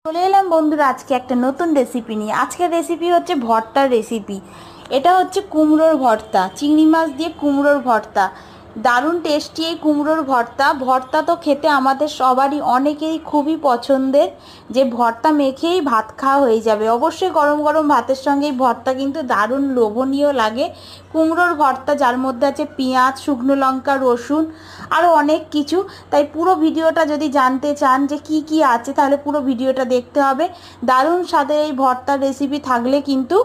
চলে এলাম বন্ধুরা আজকে একটা নতুন রেসিপি নিয়ে। আজকের রেসিপি হচ্ছে ভর্তার রেসিপি। এটা হচ্ছে কুমড়োর ভর্তা, চিংড়ি মাছ দিয়ে কুমড়োর ভর্তা। দারুণ টেস্টি এই কুমড়োর ভর্তা। ভর্তা তো খেতে আমাদের সবারই অনেকেই খুবই পছন্দের, যে ভর্তা মেখেই ভাত খাওয়া হয়ে যাবে। অবশ্যই গরম গরম ভাতের সঙ্গে এই ভর্তা কিন্তু দারুণ লোভনীয় লাগে। কুমড়োর ভর্তা যার মধ্যে আছে পেঁয়াজ, শুকনো লঙ্কা, রসুন, আরও অনেক কিছু। তাই পুরো ভিডিওটা যদি জানতে চান যে কি কি আছে, তাহলে পুরো ভিডিওটা দেখতে হবে। দারুণ স্বাদের এই ভর্তার রেসিপি থাকলে কিন্তু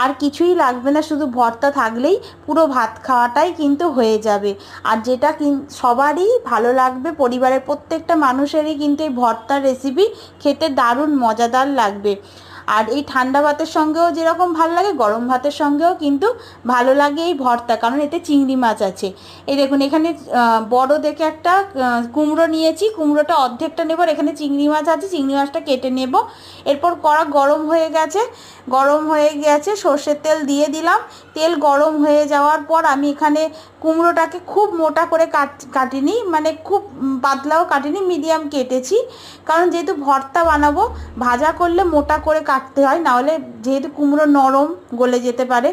আর কিছুই লাগবে না, শুধু ভর্তা থাকলেই পুরো ভাত খাওয়াটাই কিন্তু হয়ে যাবে। আর যেটা সবারই ভালো লাগবে, পরিবারের প্রত্যেকটা মানুষেরই কিন্তু এই ভর্তার রেসিপি খেতে দারুণ মজাদার লাগবে। আর এই ঠান্ডা ভাতের সঙ্গেও যেরকম ভালো লাগে, গরম ভাতের সঙ্গেও কিন্তু ভালো লাগে এই ভর্তা, কারণ এতে চিংড়ি মাছ আছে। এই দেখুন, এখানে বড় দেখে একটা কুমড়ো নিয়েছি, কুমড়োটা অর্ধেকটা নেব। এখানে চিংড়ি মাছ আছে, চিংড়ি মাছটা কেটে নেব। এরপর কড়া গরম হয়ে গেছে, সর্ষের তেল দিয়ে দিলাম। তেল গরম হয়ে যাওয়ার পর আমি এখানে কুমড়োটাকে খুব মোটা করে কাটিনি, মানে খুব পাতলাও কাটিনি, মিডিয়াম কেটেছি। কারণ যেহেতু ভর্তা বানাবো, ভাজা করলে মোটা করে কাটতে হয়, নাহলে যেহেতু কুমড়ো নরম গলে যেতে পারে।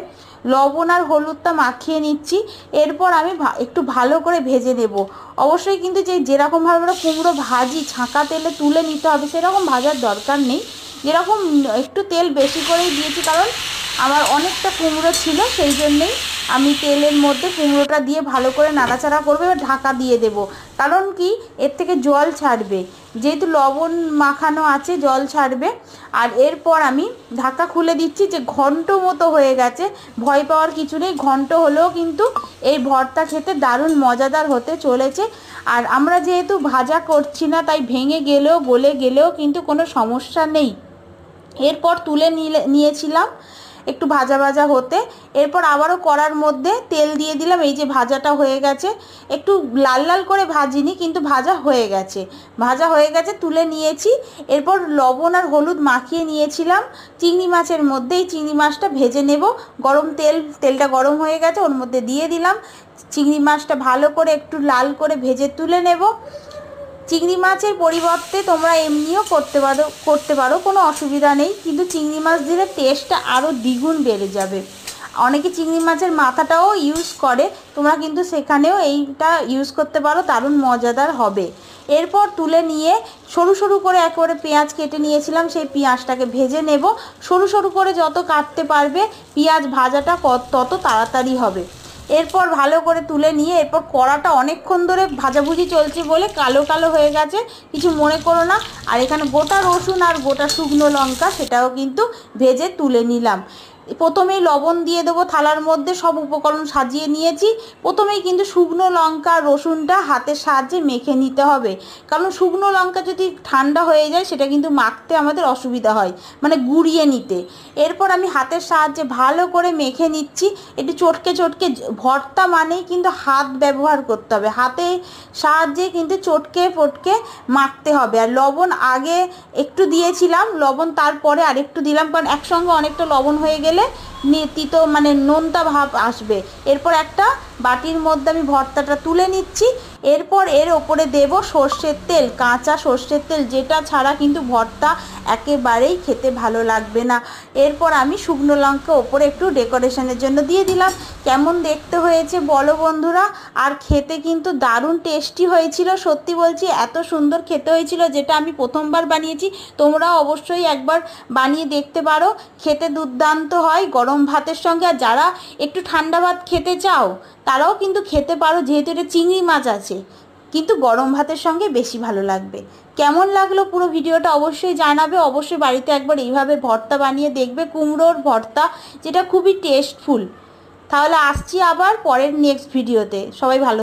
লবণ আর হলুদটা মাখিয়ে নিচ্ছি। এরপর আমি একটু ভালো করে ভেজে নেব। অবশ্যই কিন্তু যেরকমভাবে আমরা কুমড়ো ভাজি, ছাঁকা তেলে তুলে নিতে হবে, সেরকম ভাজার দরকার নেই। যেরকম একটু তেল বেশি করেই দিয়েছি, কারণ আমার অনেকটা কুমড়ো ছিল, সেই জন্যেই আমি তেলের মধ্যে কুমড়োটা দিয়ে ভালো করে নাড়াচাড়া করবো। এবার ঢাকা দিয়ে দেব, কারণ কি এর থেকে জল ছাড়বে, যেহেতু লবণ মাখানো আছে জল ছাড়বে। আর এরপর আমি ঢাকা খুলে দিচ্ছি। যে ঘন্ট মতো হয়ে গেছে, ভয় পাওয়ার কিছু নেই, ঘন্ট হলেও কিন্তু এই ভর্তা খেতে দারুণ মজাদার হতে চলেছে। আর আমরা যেহেতু ভাজা করছি না, তাই ভেঙে গেলেও গলে গেলেও কিন্তু কোনো সমস্যা নেই। এরপর তুলে নিয়েছিলাম একটু ভাজা ভাজা হতে। এরপর আবারও কড়ার মধ্যে তেল দিয়ে দিলাম। এই যে ভাজাটা হয়ে গেছে, একটু লাল লাল করে ভাজিনি, কিন্তু ভাজা হয়ে গেছে, তুলে নিয়েছি। এরপর লবণ আর হলুদ মাখিয়ে নিয়েছিলাম চিংড়ি মাছের মধ্যে। এই চিংড়ি মাছটা ভেজে নেব। তেলটা গরম হয়ে গেছে, ওর মধ্যে দিয়ে দিলাম চিংড়ি মাছটা। ভালো করে একটু লাল করে ভেজে তুলে নেব। চিংড়ি মাছের পরিবর্তে তোমরা এমনিও করতে পারো, কোনো অসুবিধা নেই, কিন্তু চিংড়ি মাছ দিলে টেস্টটা আরও দ্বিগুণ বেড়ে যাবে। অনেকে চিংড়ি মাছের মাথাটাও ইউজ করে, তোমরা কিন্তু সেখানেও এইটা ইউজ করতে পারো, দারুণ মজাদার হবে। এরপর তুলে নিয়ে সরু সরু করে একেবারে পেঁয়াজ কেটে নিয়েছিলাম, সেই পেঁয়াজটাকে ভেজে নেব। সরু সরু করে যত কাটতে পারবে, পেঁয়াজ ভাজাটা তত তাড়াতাড়ি হবে। এরপর ভালো করে তুলে নিয়ে, এরপর কড়াটা অনেকক্ষণ ধরে ভাজাভুজি চলছে বলে কালো কালো হয়ে গেছে, কিছু মনে করো না। আর এখানে গোটা রসুন আর গোটা শুকনো লঙ্কা, সেটাও কিন্তু ভেজে তুলে নিলাম। প্রথমেই লবণ দিয়ে দেবো থালার মধ্যে, সব উপকরণ সাজিয়ে নিয়েছি। প্রথমেই কিন্তু শুকনো লঙ্কা রসুনটা হাতের সাহায্যে মেখে নিতে হবে, কারণ শুকনো লঙ্কা যদি ঠান্ডা হয়ে যায়, সেটা কিন্তু মাখতে আমাদের অসুবিধা হয়, মানে গুঁড়িয়ে নিতে। এরপর আমি হাতের সাহায্যে ভালো করে মেখে নিচ্ছি। একটু চটকে ভর্তা মানেই কিন্তু হাত ব্যবহার করতে হবে, হাতের সাহায্যে কিন্তু চটকে ফটকে মাখতে হবে। আর লবণ আগে একটু দিয়েছিলাম, লবণ তারপরে আরেকটু দিলাম, কারণ একসঙ্গে অনেকটা লবণ হয়ে গেলে তিতো মানে নোনতা ভাব আসবে। এরপর একটা বাটির মধ্যে আমি ভর্তাটা তুলে নিচ্ছি। এরপর এর ওপরে দেব সর্ষের তেল, কাঁচা সর্ষের তেল, যেটা ছাড়া কিন্তু ভর্তা একেবারেই খেতে ভালো লাগবে না। এরপর আমি শুকনো লঙ্কা ওপরে একটু ডেকোরেশনের জন্য দিয়ে দিলাম। কেমন দেখতে হয়েছে বলো বন্ধুরা? আর খেতে কিন্তু দারুণ টেস্টি হয়েছিল, সত্যি বলছি, এত সুন্দর খেতে হয়েছিল, যেটা আমি প্রথমবার বানিয়েছি। তোমরাও অবশ্যই একবার বানিয়ে দেখতে পারো, খেতে দুর্দান্ত হয় গরম ভাতের সঙ্গে। আর যারা একটু ঠান্ডা ভাত খেতে চাও, তারাও কিন্তু খেতে পারো, যেহেতু এটা চিংড়ি মাছ আছে, কিন্তু গরম ভাতের সঙ্গে বেশি ভালো লাগবে। কেমন লাগলো পুরো ভিডিওটা অবশ্যই জানাবে। অবশ্যই বাড়িতে একবার এইভাবে ভর্তা বানিয়ে দেখবে, কুমড়োর ভর্তা, যেটা খুবই টেস্টফুল। তাহলে আসছি আবার পরের নেক্সট ভিডিওতে। সবাই ভালো